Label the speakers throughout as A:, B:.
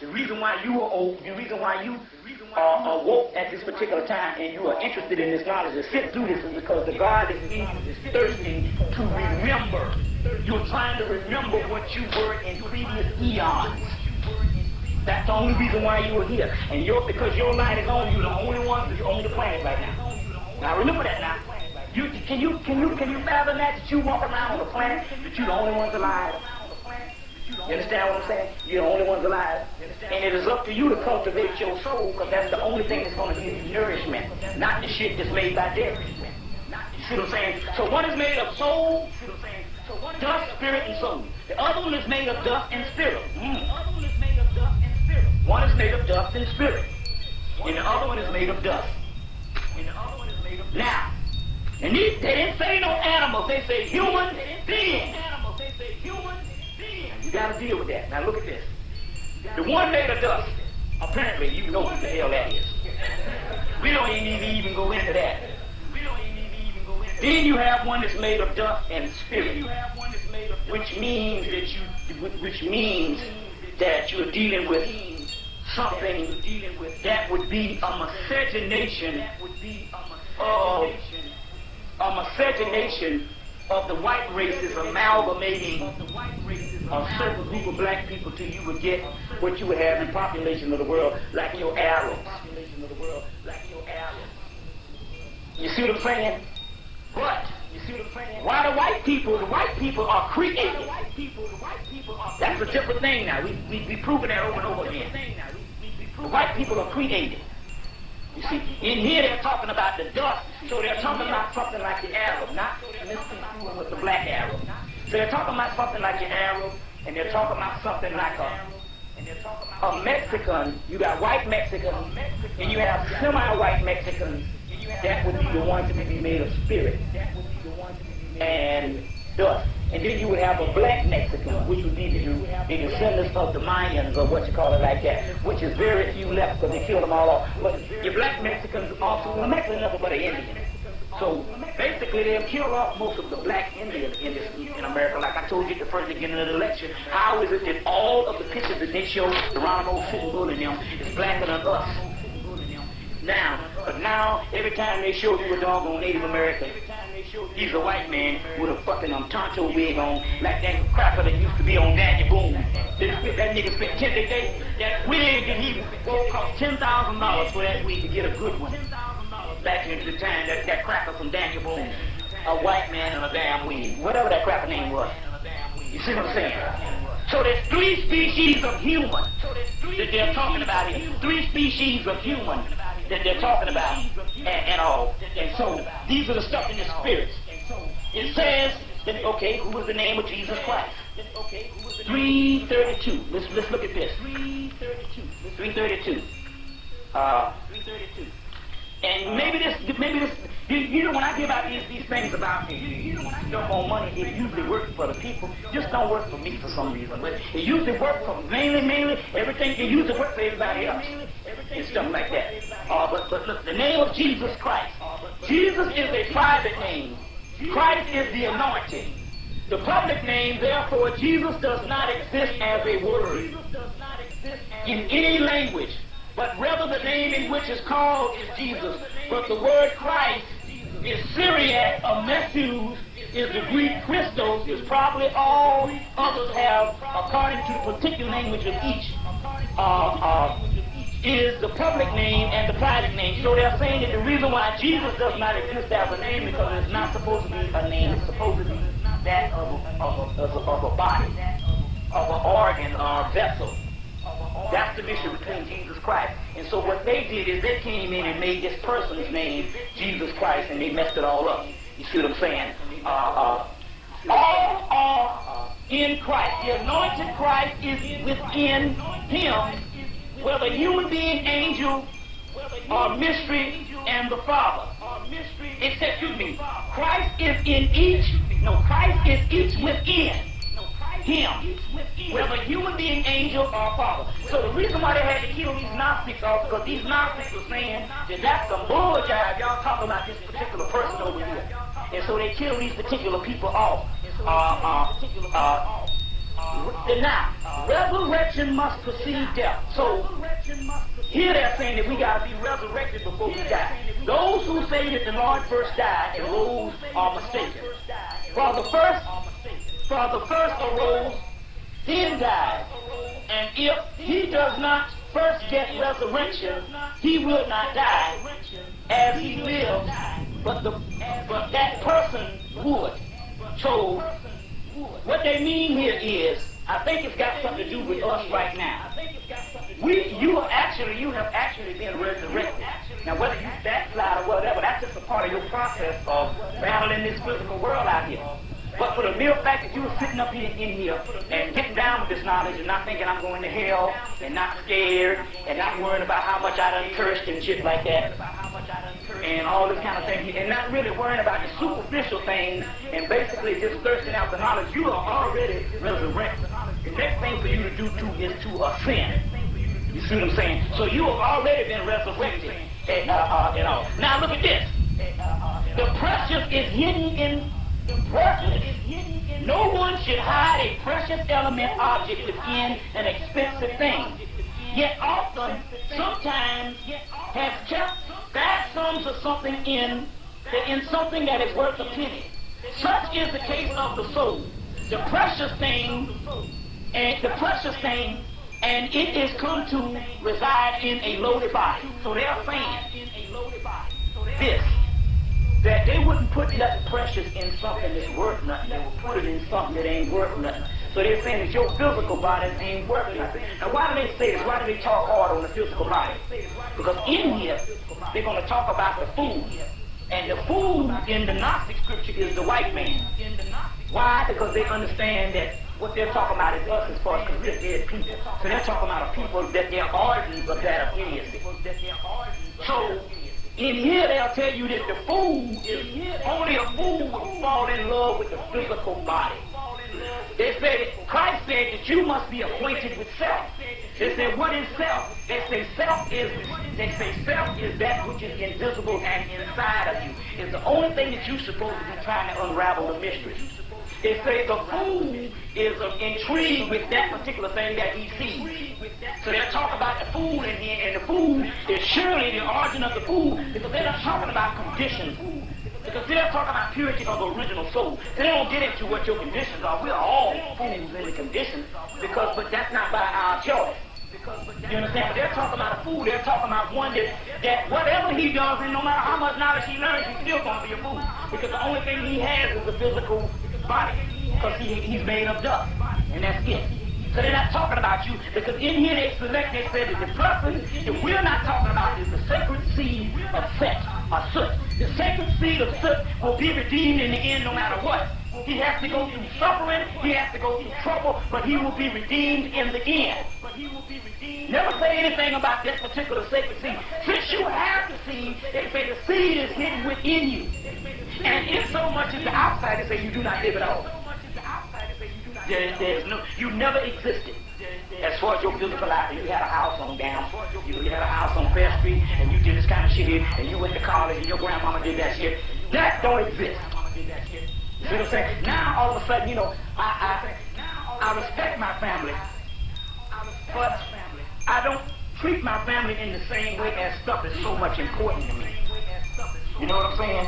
A: The reason why you are old, the reason why you are woke at this particular time and you are interested in this knowledge and sit through this is because the God in you is thirsting to remember. You're trying to remember what you were in previous eons. That's the only reason why you were here. And because your light is on, you're the only one that's on the planet right now. Now remember that now. Can you fathom that you walk around on the planet that you're the only ones alive? You understand what I'm saying? You're the only ones alive. And it is up to you to cultivate your soul, because that's the only thing that's going to give you nourishment, not the shit that's made by dead people. You see what I'm saying? So one is made of soul, dust, spirit, and soul. The other one is made of dust and spirit. One is made of dust and spirit. And the other one is made of dust. Now, and they didn't say no animals, they say human beings. You got to deal with that. Now look at this. The one made of dust, apparently you know what the hell that is. We don't even go into that. Then you have one that's made of dust and spirit, which means that you're dealing with something that would be a miscegenation of the white races amalgamating a certain group of black people till you would get what you would have in population of the world, like your Arabs. You see what I'm saying? But why the white people are created. That's a different thing now. We proven that over and over again. The white people are created. You see, in here they're talking about the dust, so they're talking about something like the Arab, not misconstruing with the black Arab. So they're talking about something like the Arab, and they're talking about something like a Mexican. You got white Mexicans, and you have semi-white Mexicans. That would be the ones that would be made of spirit and dust. And then you would have a black Mexican, which would be the descendants of the Mayans, or what you call it like that, which is very few left because they killed them all off. But your black Mexicans also, well, Mexicans nothing but an Indian. So basically they've killed off most of the black Indians in America. Like I told you at the first beginning of the lecture, how is it that all of the pictures that they show around old sitting bull in them is blacker than us? But now, every time they show you a doggone Native American, he's a white man with a fucking tonto wig on, like that cracker that used to be on Daniel Boone. That nigga spent 10 days. That wig and he cost $10,000 for that wig to get a good one. Back into the time, that cracker from Daniel Boone. A white man and a damn wig. Whatever that cracker name was. You see what I'm saying? So there's 3 species of human that they're talking about here. 3 species of human that they're talking about and all. And so these are the stuff in the spirits. It says that, okay, who was the name of Jesus Christ? 332. Let's look at this. 332. And maybe this, you know, when I give out these things about stuff on money, it usually works for the people. Just don't work for me for some reason. But it usually works for mainly everything. It usually works for everybody else and stuff like that. But look, the name of Jesus Christ. Jesus is a private name. Christ is the anointing. The public name, therefore, Jesus does not exist as a word in any language. But rather the name in which is called is Jesus. But the word Christ is Syriac, or Messius is the Greek, Christos is probably all others have, according to the particular language of each, is the public name and the private name. So they're saying that the reason why Jesus does not exist as a name because it's not supposed to be a name, it's supposed to be that of a body, of an organ or a vessel. That's the mission between Jesus Christ. And so what they did is they came in and made this person's name Jesus Christ, and they messed it all up. You see what I'm saying? All are in Christ. The anointed Christ is within him, whether human being, angel, or mystery, and the Father. Excuse me. Christ is in each. No, Christ is each within him, whether human being, angel, or Father. So the reason why they had to kill these Gnostics off, because these Gnostics were saying that that's some bull jive. Y'all talking about this particular person over here. And so they killed these particular people off. Now, resurrection must precede death. So, here they're saying that we got to be resurrected before we die. Those who say that the Lord first died and rose are mistaken. For the first arose, then died. And if he does not first get resurrection, he will not die as he lives, but that person would. So, what they mean here is, I think it's got something to do with us right now. You have actually been resurrected. Now, whether you backslide or whatever, that's just a part of your process of battling this physical world out here. But for the mere fact that you were sitting up here in here and getting down with this knowledge and not thinking I'm going to hell and not scared and not worrying about how much I done cursed and shit like that and all this kind of thing, and not really worrying about the superficial things and basically just thirsting out the knowledge, you are already resurrected. The next thing for you to do too is to ascend. You see what I'm saying? So you have already been resurrected. Now look at this. The precious is hidden in precious. No one should hide a precious element object within an expensive thing. Yet often, sometimes, has kept vast sums of something in something that is worth a penny. Such is the case of the soul. The precious thing, and it is come to reside in a lowly body. So they are saying this, that they wouldn't put nothing precious in something that's worth nothing. They would put it in something that ain't worth nothing. So they're saying that your physical body ain't worth nothing. Now why do they say this? Why do they talk hard on the physical body? Because in here, they're going to talk about the food. And the food in the Gnostic scripture is the white man. Why? Because they understand that what they're talking about is us as far as we're dead people. So they're talking about a people that their origins are that of idiocy. So in here they'll tell you that the fool is only a fool would fall in love with the physical body. They say Christ said that you must be acquainted with self. They say, what is self? They say self is that which is invisible and inside of you. It's the only thing that you're supposed to be trying to unravel the mystery. They say the fool is intrigued with that particular thing that he sees. So they're talking about the fool in here, and the fool is surely the origin of the fool, because they're not talking about conditions. Because they're talking about purity of the original soul. They don't get into what your conditions are. We're all fools in the conditions, but that's not by our choice. You understand? But they're talking about a fool. They're talking about one that whatever he does, and no matter how much knowledge he learns, he's still going to be a fool. Because the only thing he has is the physical body. Because he's made of dust. And that's it. So they're not talking about you, because in here they said that the person that we're not talking about is the sacred seed of Set, or Soot. The sacred seed of Soot will be redeemed in the end no matter what. He has to go through suffering, he has to go through trouble, but he will be redeemed in the end. Never say anything about this particular sacred seed. Since you have the seed, they say the seed is hidden within you. And in so much as the outside, they say you do not live at all. You never existed. As far as your physical life, you had a house on down, you had a house on Fair Street, and you did this kind of shit here, and you went to college, and your grandmama did that shit. That don't exist. You see what I'm saying? Now, all of a sudden, I respect my family, but I don't treat my family in the same way as stuff is so much important to me. You know what I'm saying?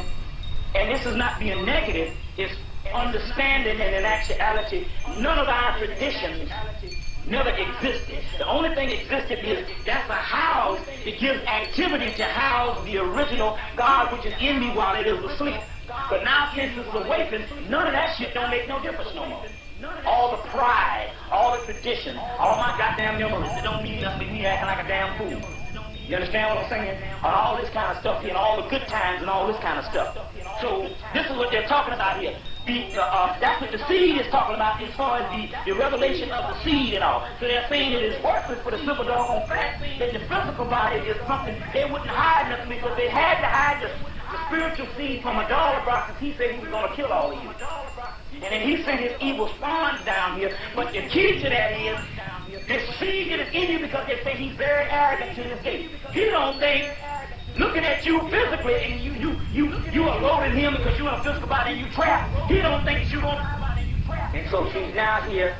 A: And this is not being negative, it's understanding that in actuality, none of our traditions never existed. The only thing existed is that's a house that gives activity to house the original God which is in me while it is asleep. But now since it's awakened, none of that shit don't make no difference no more. All the pride, all the tradition, all my goddamn memories, it don't mean nothing to me acting like a damn fool. You understand what I'm saying? And all this kind of stuff here, and all the good times and all this kind of stuff. So this is what they're talking about here. That's what the seed is talking about as far as the revelation of the seed and all. So they're saying it is worthless for the simple doggone fact that the physical body is something they wouldn't hide nothing, because they had to hide the spiritual seed from a dollar box, because he said he was going to kill all of you. And then he sent his evil spawns down here. But the key to that is the seed that is in you, because they say he's very arrogant to this day. He don't think, looking at you physically, and you are loading him because you're in a physical body and you trapped. He don't think you're going to. And so she's now here.